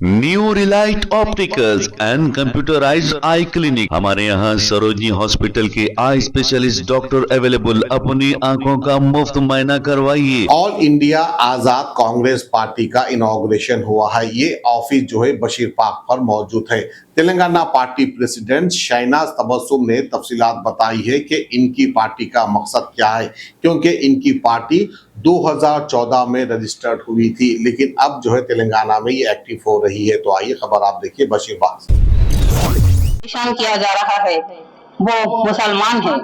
New Relight opticals and computerised I clinic. हमारे यहाँ Sarojini hospital के आई स्पेशलिस्ट डॉक्टर अवेलेबल। अपनी आंखों का मुफ्त मुआयना करवाइए। ऑल इंडिया आजाद कांग्रेस पार्टी का इनॉग्रेशन हुआ है। ये ऑफिस जो है बशीर पार्क पर मौजूद है। तेलंगाना पार्टी प्रेसिडेंट शहनाज तबस्सुम ने तफसीलात बताई है कि इनकी पार्टी का मकसद क्या है, क्योंकि इनकी पार्टी 2014 में रजिस्टर्ड हुई थी, लेकिन अब जो है तेलंगाना में ये एक्टिव हो रही है। तो आइए खबर आप देखिए बशीर पार्क से। परेशान किया जा रहा है वो मुसलमान है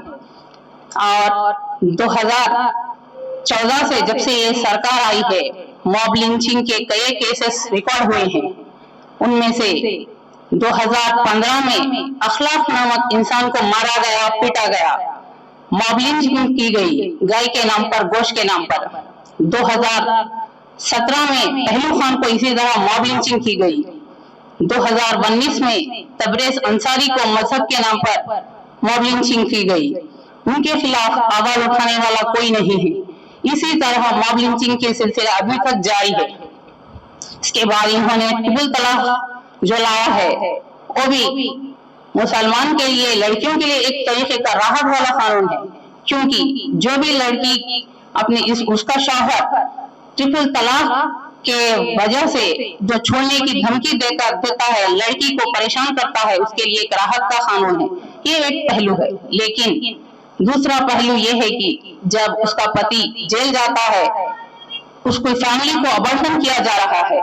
और 2014 से जब से ये सरकार आई है मॉब लिंचिंग के कई केसेस रिकॉर्ड हुए हैं। उनमें से 2015 में अखलाक नामक इंसान को मारा गया, पीटा गया, मॉब लिंचिंग की गई गाय के नाम पर, गोश्त के नाम पर। 2017 में पहलू खान को इसी तरह मॉब लिंचिंग की गई। 2019 में तबरेज अंसारी को मजहब के नाम पर मॉब लिंचिंग की गई। उनके खिलाफ आवाज उठाने वाला कोई नहीं है। इसी तरह मॉब लिंचिंग के सिलसिले अभी तक जारी है। इसके बाद इन्होंने ट्रिपल तलाक जो लाया है वो भी मुसलमान के लिए, लड़कियों के लिए एक तरीके का राहत वाला कानून है, क्योंकि जो भी लड़की अपने उसका शौहर ट्रिपल तलाक के वजह से जो छोड़ने की धमकी देता है, लड़की को परेशान करता है, उसके लिए एक राहत का कानून है। ये एक पहलू है। लेकिन दूसरा पहलू ये है कि जब उसका पति जेल जाता है, उसको फैमिली को अबॉर्शन किया जा रहा है,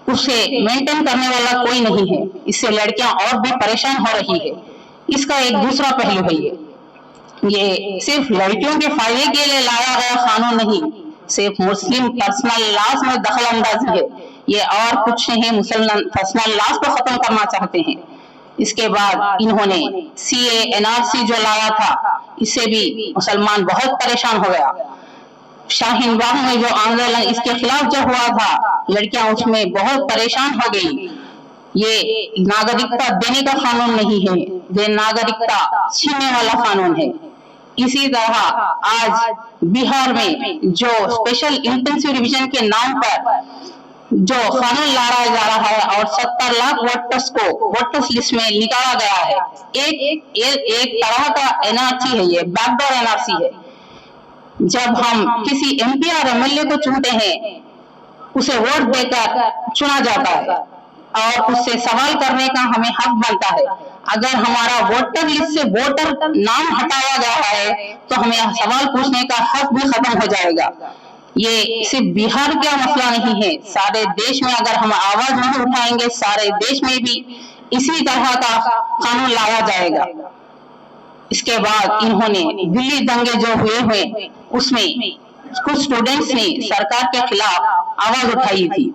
उसे मेंटेन करने वाला कोई नहीं है। इससे लड़कियां और भी परेशान हो रही है। इसका एक दूसरा पहलू है। ये सिर्फ लड़कियों के फायदे के लिए लाया गया कानून नहीं, सिर्फ मुस्लिम पर्सनल लॉज में दखल अंदाजी है। ये और कुछ नहीं, मुसलमान पर्सनल लॉज को खत्म करना चाहते हैं। इसके बाद इन्होंने सीए एनआरसी जो लाया था, इससे भी मुसलमान बहुत परेशान हो गया। शाहीन बाग में जो आंदोलन इसके खिलाफ जो हुआ था, लड़कियां उसमें बहुत परेशान हो गई। ये नागरिकता देने का कानून नहीं है, ये नागरिकता छीनने वाला कानून है। इसी तरह आज बिहार में जो स्पेशल इंटेंसिव रिवीजन के नाम पर जो कानून लाया जा रहा है और 70 लाख वोटर्स को वोटर्स लिस्ट में निकाला गया है, एक तरह का एनआरसी है, ये बैकडोर एनआरसी है। जब हम किसी एमपी और एमएलए को चुनते हैं, उसे वोट देकर चुना जाता है और उससे सवाल करने का हमें हक बनता है। अगर हमारा वोटर लिस्ट से वोटर नाम हटाया गया है तो हमें सवाल पूछने का हक भी खत्म हो जाएगा। ये सिर्फ बिहार का मसला नहीं है, सारे देश में अगर हम आवाज नहीं उठाएंगे, सारे देश में भी इसी तरह का कानून लाया जाएगा। इसके बाद इन्होंने दिल्ली दंगे जो हुए उसमें कुछ स्टूडेंट्स ने सरकार के खिलाफ आवाज उठाई थी।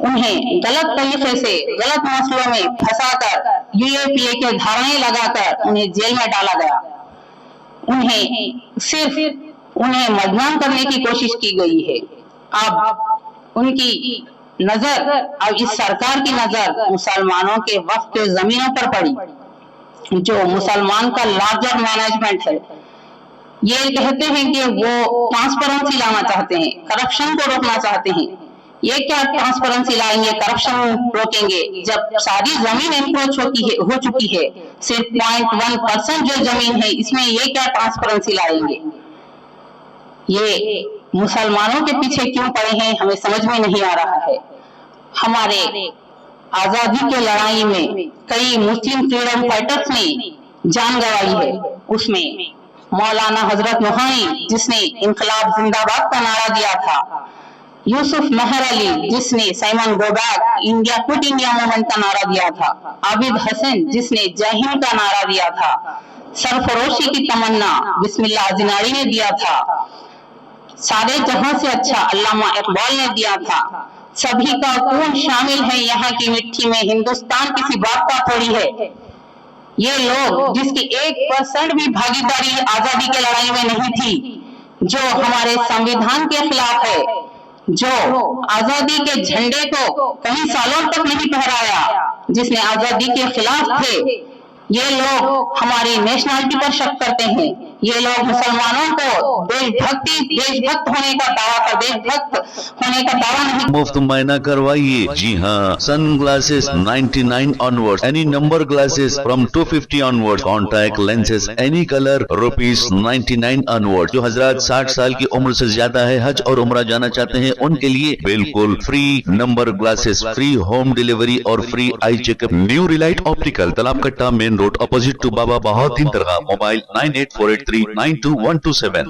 उन्हें गलत तरीके से गलत मसलों में फंसाकर यूएपीए के धाराएं लगाकर उन्हें जेल में डाला गया। उन्हें मजबूर करने की कोशिश की गई है। अब उनकी नजर, अब इस सरकार की नजर मुसलमानों के वक्त के जमीनों पर पड़ी। जो मुसलमान का लार्जर मैनेजमेंट है, ये कहते हैं कि वो ट्रांसपेरेंसी लाना चाहते हैं, करप्शन को रोकना चाहते हैं। ये क्या ट्रांसपेरेंसी लाएंगे, करप्शन रोकेंगे, जब सारी जमीन एनक्रोच हो चुकी है। सिर्फ 0.1% जो जमीन है, इसमें ये क्या ट्रांसपेरेंसी लाएंगे। ये मुसलमानों के पीछे क्यों पड़े हैं, हमें समझ में नहीं आ रहा है। हमारे आजादी के लड़ाई में कई मुस्लिम फ्रीडम फाइटर्स ने जान गंवाई है। उसमें मौलाना हजरत मोहानी जिसने इनकलाब जिंदाबाद का नारा दिया था, यूसुफ मेहर अली जिसने Simon go back India quit India movement का नारा दिया था, आबिद हसन जिसने जय हिंद का नारा दिया था, सरफरोशी की तमन्ना बिस्मिल्लाह जिनारी ने दिया था, सारे जहां से अच्छा अल्लामा इकबाल ने दिया था। सभी का खून शामिल है यहाँ की मिट्टी में, हिंदुस्तान किसी बात का थोड़ी है। ये लोग जिसकी 1% भी भागीदारी आजादी के लड़ाई में नहीं थी, जो हमारे संविधान के खिलाफ है, जो आजादी के झंडे को कई सालों तक नहीं फहराया, जिसने आजादी के खिलाफ थे, ये लोग हमारी नेशनलिटी पर शक करते हैं। ये लोग मुसलमानों को देशभक्त होने का दावा नहीं। मुफ्त मायना करवाइए। जी हाँ, sunglasses 99 onward, any number glasses from 250 onward, contact lenses any colour ₹99 onward. जो हजरात 60 साल की उम्र से ज्यादा है, हज और उम्रा जाना चाहते हैं, उनके लिए बिल्कुल free number glasses, free home delivery और free eye checkup. New relight optical, Talab Katta, main road, opposite to Baba Bahauddin Dargah. Mobile 9848392127।